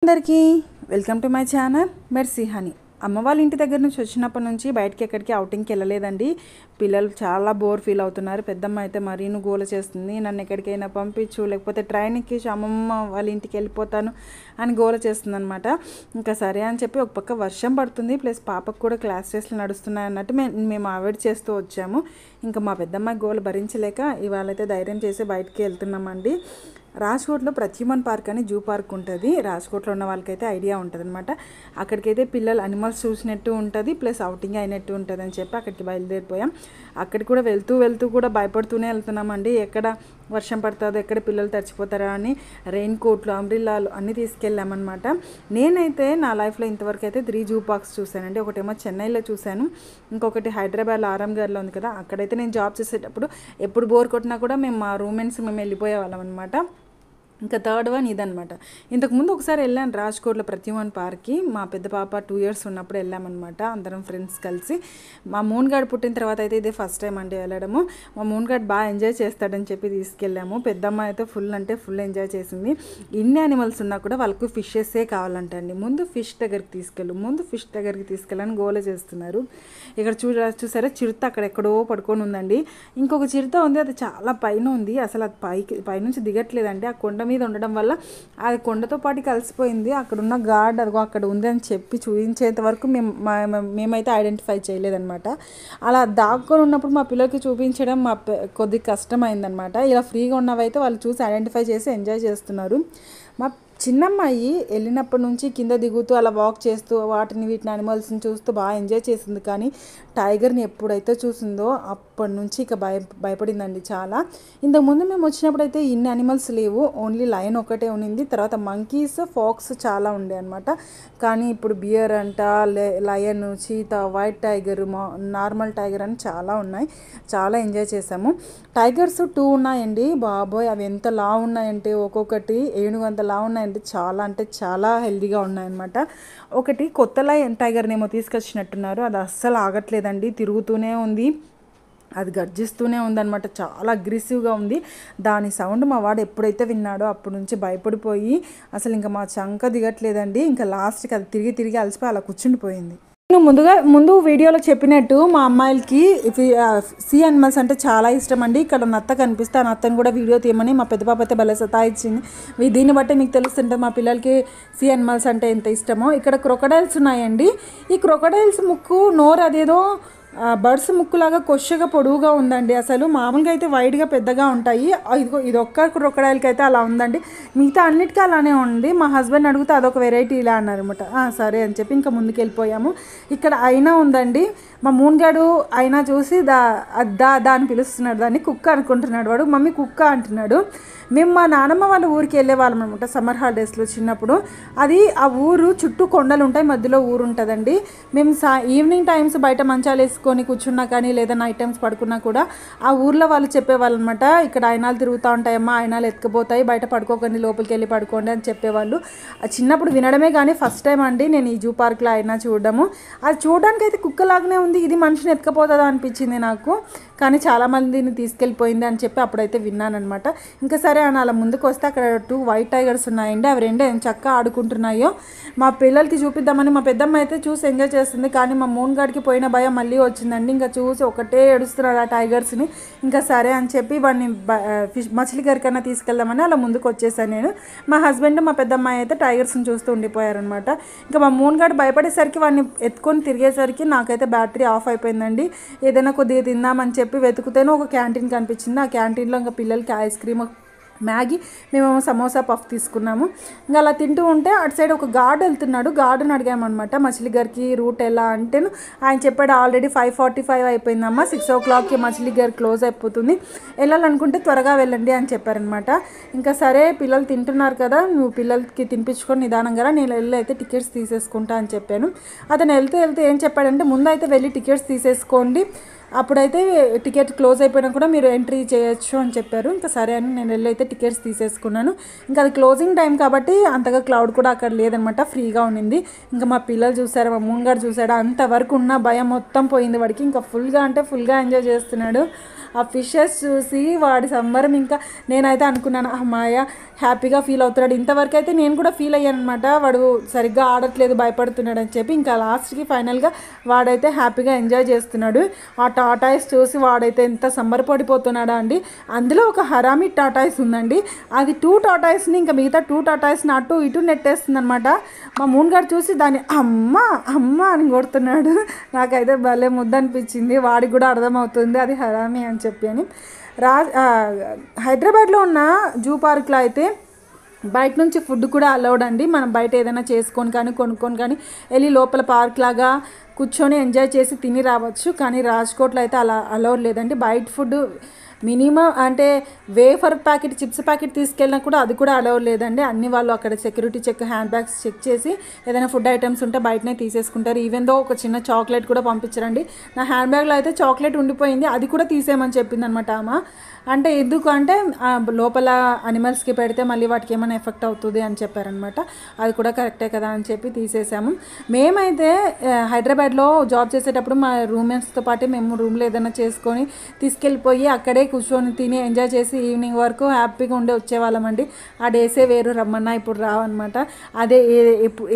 అందరికీ welcome to my channel mercy honey. అమ్మ వాళ్ళ ఇంటి దగ్గర నుంచి వచ్చినప్పటి నుంచి బయటికి ఎక్కడికి అవుటింగ్కి వెళ్ళలేదండి. పిల్లలు చాలా బోర్ ఫీల్ అవుతున్నారు. పెద్దమ్మ అయితే మరీను గోల చేస్తుంది, నన్ను ఎక్కడికైనా పంపించు, లేకపోతే ట్రైన్ ఎక్కించి అమ్మమ్మ వాళ్ళ ఇంటికి వెళ్ళిపోతాను అని గోల చేస్తుంది అనమాట. ఇంకా సరే అని చెప్పి ఒక పక్క వర్షం పడుతుంది, ప్లస్ పాపకు కూడా క్లాస్ టెస్ట్లు నడుస్తున్నాయి అన్నట్టు మేము అవాయిడ్ చేస్తూ వచ్చాము. ఇంకా మా పెద్దమ్మ గోల భరించలేక ఇవాళైతే ధైర్యం చేసి బయటికి వెళ్తున్నామండి. రాజ్కోట్లో ప్రత్యుమన్ పార్క్ అని జూ పార్క్ ఉంటుంది. రాజ్కోట్లో ఉన్న వాళ్ళకైతే ఐడియా ఉంటుంది అనమాట. అక్కడికైతే పిల్లలు అనిమల్స్ చూసినట్టు ఉంటుంది, ప్లస్ అవుటింగ్ అయినట్టు ఉంటుంది అని చెప్పి అక్కడికి బయలుదేరిపోయాం. అక్కడికి కూడా వెళ్తూ కూడా భయపడుతూనే వెళ్తున్నామండి. ఎక్కడ వర్షం పడుతుందో, ఎక్కడ పిల్లలు తడిచిపోతారా అని రెయిన్ కోట్లు, అంబ్రిల్లాలు అన్నీ తీసుకెళ్ళామన్నమాట. నేనైతే నా లైఫ్లో ఇంతవరకు అయితే 3 జూ పార్క్స్ చూశానండి. ఒకటేమో చెన్నైలో చూశాను, ఇంకొకటి హైదరాబాద్లో ఆరంగర్లో ఉంది కదా, అక్కడైతే నేను జాబ్ చేసేటప్పుడు ఎప్పుడు బోర్ కొట్టినా కూడా మా రూమ్మేట్స్ మేము వెళ్ళిపోయే వాళ్ళం అనమాట. ఇంకా థర్డ్ వన్ ఇదనమాట. ఇంతకుముందు ఒకసారి వెళ్ళాను రాజ్కోట్లో ప్రత్యుమన్ పార్క్కి. మా పెద్ద పాప 2 years ఉన్నప్పుడు వెళ్ళామన్నమాట, అందరం ఫ్రెండ్స్ కలిసి. మా మూన్గాడు పుట్టిన తర్వాత అయితే ఇదే ఫస్ట్ టైం అండి వెళ్ళడము. మా మూన్గాడు బాగా ఎంజాయ్ చేస్తాడని చెప్పి తీసుకెళ్ళాము. పెద్దమ్మ అయితే ఫుల్ ఎంజాయ్ చేసింది. ఇన్ని యానిమల్స్ ఉన్నా కూడా వాళ్ళకు ఫిషెస్సే కావాలంటండి. ముందు ఫిష్ దగ్గరికి తీసుకెళ్ళని గోల చేస్తున్నారు. ఇక్కడ చూసారా చిరుత అక్కడ ఎక్కడో పడుకొని ఉందండి. ఇంకొక చిరుత ఉంది, అది చాలా పైన ఉంది, అసలు అది పైనుంచి దిగట్లేదండి. ఆ కొండ మీద ఉండడం వల్ల అది కొండతో పాటు కలిసిపోయింది. అక్కడ ఉన్న గార్డ్ అదిగో అక్కడ ఉంది అని చెప్పి చూపించేంత వరకు మేమైతే ఐడెంటిఫై చేయలేదన్నమాట. అలా దాక్కొని ఉన్నప్పుడు మా పిల్లలకి చూపించడం కొద్దిగా కష్టమైందనమాట. ఇలా ఫ్రీగా ఉన్నవైతే వాళ్ళు చూసి ఐడెంటిఫై చేసి ఎంజాయ్ చేస్తున్నారు. మా చిన్నమ్మాయి వెళ్ళినప్పటి నుంచి కింద దిగుతూ అలా వాక్ చేస్తూ వీటిని అనిమల్స్ని చూస్తూ బాగా ఎంజాయ్ చేసింది. కానీ టైగర్ని ఎప్పుడైతే చూసిందో అప్పటి నుంచి ఇక భయపడిందండి చాలా. ఇంతకుముందు మేము వచ్చినప్పుడు అయితే ఇన్ని అనిమల్స్ లేవు, ఓన్లీ లయన్ ఒకటే ఉన్నింది. తర్వాత మంకీస్, ఫాక్స్ చాలా ఉండే అనమాట. కానీ ఇప్పుడు బియర్ అంట, lion, cheetah, white tiger, normal tiger అని చాలా ఉన్నాయి. చాలా ఎంజాయ్ చేసాము. టైగర్స్ 2 ఉన్నాయండి. బాబోయ్, అవి ఎంత లావు ఉన్నాయంటే ఒక్కొక్కటి 7 అంత లావు ఉన్నాయండి. అంటే చాలా హెల్దీగా ఉన్నాయన్నమాట. ఒకటి కొత్త లయన్ టైగర్నేమో తీసుకొచ్చినట్టున్నారు, అది అస్సలు ఆగట్లేదండి, తిరుగుతూనే ఉంది, అది గర్జిస్తూనే ఉందన్నమాట. చాలా అగ్రెసివ్గా ఉంది. దాని సౌండ్ మా వాడు ఎప్పుడైతే విన్నాడో అప్పటి నుంచి భయపడిపోయి అసలు ఇంకా మా చంక దిగట్లేదండి. ఇంకా లాస్ట్కి అది తిరిగి అలసిపోయి అలా కూర్చుండిపోయింది. నేను ముందు వీడియోలో చెప్పినట్టు మా అమ్మాయిలకి సీ అనిమల్స్ అంటే చాలా ఇష్టం అండి. ఇక్కడ నత్త కనిపిస్తే ఆ నత్తను కూడా వీడియో తీయమని మా పెద్ద పాప అయితే భలే సతాయించింది. దీన్ని బట్టి మీకు తెలుస్తుంటుంది మా పిల్లలకి సీ అనిమల్స్ అంటే ఎంత ఇష్టమో. ఇక్కడ క్రొకడైల్స్ ఉన్నాయండి. ఈ క్రొకడైల్స్ ముక్కు, నోరు అదేదో బర్డ్స్ ముక్కులాగా కొచ్చగా పొడవుగా ఉందండి. అసలు మామూలుగా అయితే వైడ్గా పెద్దగా ఉంటాయి. ఇది ఒక్క క్రొకడైల్కి అయితే అలా ఉందండి. మిగతా అన్నిటికీ అలానే ఉంది. మా హస్బెండ్ అడిగితే అదొక వెరైటీ ఇలా అన్నారనమాట. సరే అని చెప్పి ఇంకా ముందుకు వెళ్ళిపోయాము. ఇక్కడ అయినా ఉందండి. మా మూన్గాడు అయినా చూసి దా అని పిలుస్తున్నాడు, దాన్ని కుక్క అనుకుంటున్నాడు. వాడు మమ్మీ కుక్క అంటున్నాడు. మేము మా నానమ్మ వాళ్ళ ఊరికి వెళ్ళే వాళ్ళం అనమాట సమ్మర్ హాలిడేస్లో చిన్నప్పుడు. ఆ ఊరు చుట్టూ కొండలు ఉంటాయి, మధ్యలో ఊరు ఉంటుందండి. మేము ఈవినింగ్ టైమ్స్ బయట మంచాలు వేసుకొని కూర్చున్నా కానీ లేదా నైట్ టైమ్స్ పడుకున్నా కూడా ఆ ఊర్లో వాళ్ళు చెప్పేవాళ్ళు అనమాట, ఇక్కడ అయినాలు తిరుగుతూ ఉంటాయమ్మా, అయినాలు ఎత్తుకుపోతాయి, బయట పడుకోకండి, లోపలికి వెళ్ళి పడుకోండి అని చెప్పేవాళ్ళు. చిన్నప్పుడు వినడమే కానీ ఫస్ట్ టైం అండి నేను ఈ జూ పార్క్లో అయినా చూడడము. అది చూడడానికి అయితే కుక్కలాగానే ఉంది, ఇది మనిషిని ఎత్తుకపోతుందా అనిపించింది నాకు. కానీ చాలామందిని తీసుకెళ్ళిపోయింది అని చెప్పి అప్పుడైతే విన్నానమాట. ఇంకా సరే అని అలా ముందుకు వస్తే అక్కడ 2 వైట్ టైగర్స్ ఉన్నాయండి. అవి రెండే చక్కగా ఆడుకుంటున్నాయో. మా పిల్లలకి చూపిద్దామని మా పెద్దమ్మ అయితే చూసి ఎంజాయ్ చేస్తుంది. కానీ మా మూన్గాడికి పోయిన భయం మళ్ళీ వచ్చిందండి. ఇంకా చూసి ఒకటే ఏడుస్తున్నాడు ఆ టైగర్స్ని. ఇంకా సరే అని చెప్పి వాడిని మచిలీ గారికన్నా తీసుకెళ్దామని అలా ముందుకు వచ్చేసాను నేను. మా హస్బెండ్, మా పెద్దమ్మాయి అయితే టైగర్స్ని చూస్తూ ఉండిపోయారనమాట. ఇంకా మా మూన్గాడు భయపడేసరికి వాడిని ఎత్తుకొని తిరిగేసరికి నాకైతే బ్యాటరీ ఆఫ్ అయిపోయిందండి. ఏదైనా కొద్దిగా తిందామని చెప్పి వెతుకుతేనే ఒక క్యాంటీన్ కనిపించింది. ఆ క్యాంటీన్లో ఇంకా పిల్లలకి ఐస్ క్రీమ్, మ్యాగీ, మేమేమో సమోసా పఫ్ తీసుకున్నాము. ఇంకా అలా తింటూ ఉంటే అటు సైడ్ ఒక గార్డ్ వెళ్తున్నాడు. గార్డుని అడిగామన్నమాట మచిలీ గారికి రూట్ ఎలా అంటే ఆయన చెప్పాడు ఆల్రెడీ 5:45 అయిపోయిందమ్మా, 6 o'clockకి మచిలీ గారు క్లోజ్ అయిపోతుంది, వెళ్ళాలనుకుంటే త్వరగా వెళ్ళండి అని చెప్పారనమాట. ఇంకా సరే పిల్లలు తింటున్నారు కదా, నువ్వు పిల్లలకి తినిపించుకొని నిదానంగా నేను వెళ్ళి అయితే టికెట్స్ తీసేసుకుంటా అని చెప్పాను. అతను వెళ్తే ఏం చెప్పాడంటే ముందు అయితే వెళ్ళి టికెట్స్ తీసేసుకోండి, అప్పుడైతే టికెట్ క్లోజ్ అయిపోయినా కూడా మీరు ఎంట్రీ చేయొచ్చు అని చెప్పారు. ఇంకా సరే అని నేను వెళ్ళి అయితే టికెట్స్ తీసేసుకున్నాను. ఇంకా అది క్లోజింగ్ టైం కాబట్టి అంతగా క్లౌడ్ కూడా అక్కడ లేదనమాట, ఫ్రీగా ఉండింది. ఇంకా మా పిల్లలు చూసారు, మా మూన్గాడు చూసాడు, అంతవరకు ఉన్న భయం మొత్తం పోయింది వాడికి. ఇంకా ఫుల్గా అంటే ఫుల్గా ఎంజాయ్ చేస్తున్నాడు. ఆ ఫిషెస్ చూసి వాడి సంబరం ఇంకా నేనైతే అనుకున్నాను, అమ్మాయ హ్యాపీగా ఫీల్ అవుతున్నాడు. ఇంతవరకు అయితే నేను కూడా ఫీల్ అయ్యాను అనమాట, వాడు సరిగ్గా ఆడట్లేదు భయపడుతున్నాడు అని చెప్పి. ఇంకా లాస్ట్కి ఫైనల్గా వాడైతే హ్యాపీగా ఎంజాయ్ చేస్తున్నాడు. ఆ టాటాయిస్ చూసి వాడైతే ఎంత సంబరపడిపోతున్నాడా అండి. అందులో ఒక హరామి టాటాయిస్ ఉందండి, అది 2 టాటాయిస్ని ఇంకా మిగతా 2 టాటాయిస్ని అటు ఇటు నెట్టేస్తుంది అనమాట. మా మూన్గాడు చూసి దాన్ని అమ్మ అమ్మ అని కొడుతున్నాడు. నాకైతే భలే ముద్ద అనిపించింది, వాడికి కూడా అర్థమవుతుంది అది హరామి అని చెప్పి అని. హైదరాబాద్లో ఉన్న జూ పార్క్లో అయితే బయట నుంచి ఫుడ్ కూడా అలౌడ్ అండి. మనం బయట ఏదైనా చేసుకొని కానీ కొనుక్కొని కానీ వెళ్ళి లోపల పార్క్ లాగా కూర్చొని ఎంజాయ్ చేసి తిని రావచ్చు. కానీ రాజ్కోట్లో అయితే అలా అలౌడ్ లేదండి. బయట ఫుడ్ మినిమం అంటే వేఫర్ ప్యాకెట్, చిప్స్ ప్యాకెట్ తీసుకెళ్ళినా కూడా అది కూడా అలౌడ్ లేదండి. అన్ని వాళ్ళు అక్కడ security check, hand bags check చేసి ఏదైనా ఫుడ్ ఐటమ్స్ ఉంటే బయటనే తీసేసుకుంటారు. ఈవెన్ దో ఒక చిన్న చాక్లెట్ కూడా పంపించారండి. నా హ్యాండ్ బ్యాగ్లో అయితే చాక్లెట్ ఉండిపోయింది, అది కూడా తీసేయమని చెప్పింది అనమాట ఆమె. అంటే ఎందుకు అంటే లోపల అనిమల్స్కి పెడితే మళ్ళీ వాటికి ఏమైనా ఎఫెక్ట్ అవుతుంది అని చెప్పారనమాట. అది కూడా కరెక్టే కదా అని చెప్పి తీసేసాము. మేమైతే హైదరాబాద్లో జాబ్ చేసేటప్పుడు మా రూమ్మేట్స్తో పాటు మేము రూమ్లో ఏదైనా చేసుకొని తీసుకెళ్ళిపోయి అక్కడే కూర్చొని తిని ఎంజాయ్ చేసి ఈవినింగ్ వరకు హ్యాపీగా ఉండి వచ్చేవాళ్ళమండి. ఆ డేసే వేరు, రమ్మన్నా ఇప్పుడు రావన్నమాట. అదే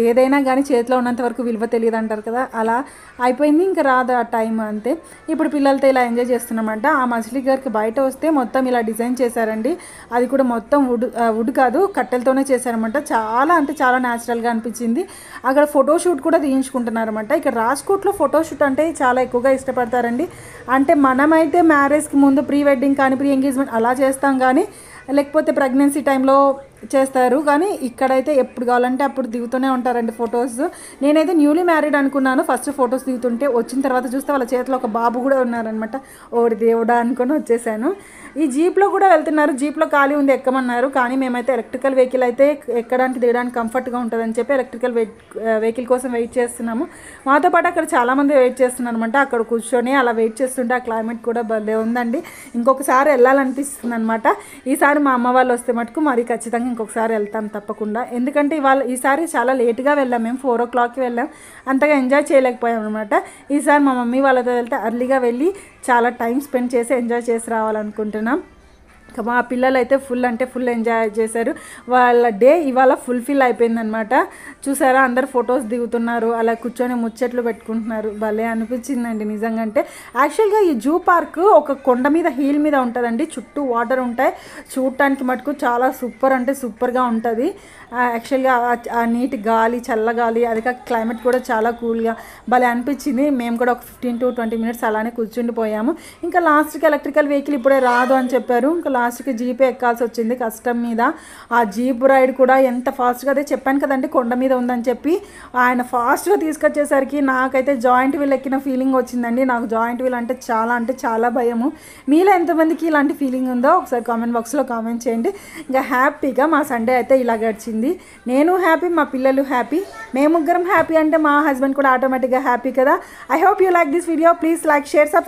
ఏదైనా కానీ చేతిలో ఉన్నంత వరకు విలువ తెలియదు అంటారు కదా, అలా అయిపోయింది. ఇంకా రాదు ఆ టైం అంతే. ఇప్పుడు పిల్లలతో ఇలా ఎంజాయ్ చేస్తున్నామంట. ఆ మజిలీ గారికి బయట వస్తే మొత్తం ఇలా డిజైన్ చేశారండి. అది కూడా మొత్తం వుడ్ కాదు, కట్టెలతోనే చేశారనమాట. చాలా అంటే చాలా న్యాచురల్గా అనిపించింది. అక్కడ ఫోటోషూట్ కూడా తీయించుకుంటున్నారన్నమాట. ఇక్కడ రాజ్కోట్లో ఫోటోషూట్ అంటే చాలా ఎక్కువగా ఇష్టపడతారండి. అంటే మనమైతే మ్యారేజ్కి ముందు ప్రీ వెడ్డింగ్ కానీ ప్రీ ఎంగేజ్మెంట్ అలా చేస్తాం, కానీ లేకపోతే ప్రెగ్నెన్సీ టైంలో చేస్తారు. కానీ ఇక్కడైతే ఎప్పుడు కావాలంటే అప్పుడు దిగుతూనే ఉంటారండి ఫొటోస్. నేనైతే న్యూలీ మ్యారీడ్ అనుకున్నాను ఫస్ట్ ఫొటోస్ దిగుతుంటే, వచ్చిన తర్వాత చూస్తే వాళ్ళ చేతిలో ఒక బాబు కూడా ఉన్నారనమాట. ఓడి దేవుడా అనుకొని వచ్చేసాను. ఈ జీప్లో కూడా వెళ్తున్నారు, జీప్లో ఖాళీ ఉంది ఎక్కమన్నారు. కానీ మేమైతే ఎలక్ట్రికల్ వెహికల్ అయితే ఎక్కడానికి దిగడానికి కంఫర్ట్గా ఉంటుందని చెప్పి ఎలక్ట్రికల్ వెహికల్ కోసం వెయిట్ చేస్తున్నాము. మాతో పాటు అక్కడ చాలామంది వెయిట్ చేస్తున్నారు అనమాట. అక్కడ కూర్చొని అలా వెయిట్ చేస్తుంటే ఆ క్లైమేట్ కూడా భలే ఉందండి. ఇంకొకసారి వెళ్ళాలనిపిస్తుంది అనమాట. ఈసారి మా అమ్మ వాళ్ళు వస్తే మటుకు మరి ఖచ్చితంగా ఇంకొకసారి వెళ్తాం తప్పకుండా. ఎందుకంటే ఈసారి చాలా లేట్గా వెళ్ళాం, మేము 4 o'clockకి వెళ్ళాం, అంతగా ఎంజాయ్ చేయలేకపోయాం అనమాట. ఈసారి మా మమ్మీ వాళ్ళతో వెళ్తే అర్లీగా వెళ్ళి చాలా టైం స్పెండ్ చేసి ఎంజాయ్ చేసి రావాలనుకుంటున్నాం. మా పిల్లలు అయితే ఫుల్ అంటే ఫుల్ ఎంజాయ్ చేశారు. వాళ్ళ డే ఇవాళ ఫుల్ఫిల్ అయిపోయిందనమాట. చూసారా, అందరు ఫొటోస్ దిగుతున్నారు, అలా కూర్చొని ముచ్చట్లు పెట్టుకుంటున్నారు. భలే అనిపించిందండి నిజంగా. అంటే యాక్చువల్గా ఈ జూ పార్క్ ఒక కొండ మీద హీల్ మీద ఉంటుందండి, చుట్టూ వాటర్ ఉంటాయి. చూడటానికి మటుకు చాలా సూపర్ అంటే సూపర్గా ఉంటుంది. యాక్చువల్గా ఆ నీటి గాలి, చల్లగాలి, అది కాక క్లైమేట్ కూడా చాలా కూల్గా భలే అనిపించింది. మేము కూడా ఒక 15 to 20 minutes అలానే కూర్చుండిపోయాము. ఇంకా లాస్ట్కి ఎలక్ట్రికల్ వెహికల్ ఇప్పుడే రాదు అని చెప్పారు. ఇంకా లాస్ట్కి జీపే ఎక్కాల్సి వచ్చింది కష్టం మీద. ఆ జీప్ రైడ్ కూడా ఎంత ఫాస్ట్గా, అదే చెప్పాను కదండి కొండ మీద ఉందని చెప్పి, ఆయన ఫాస్ట్గా తీసుకొచ్చేసరికి నాకైతే జాయింట్ వీల్ ఎక్కిన ఫీలింగ్ వచ్చిందండి. నాకు జాయింట్ వీల్ అంటే చాలా భయము. మీలో ఎంతమందికి ఇలాంటి ఫీలింగ్ ఉందో ఒకసారి కామెంట్ బాక్స్లో కామెంట్ చేయండి. ఇంకా హ్యాపీగా మా సండే అయితే ఇలా గడిచింది. నేను హ్యాపీ, మా పిల్లలు హ్యాపీ, మేము ముగ్గురం హ్యాపీ అంటే మా హస్బెండ్ కూడా ఆటోమేటిక్గా హ్యాపీ కదా. I hope you like this video. Please like, share, subscribe.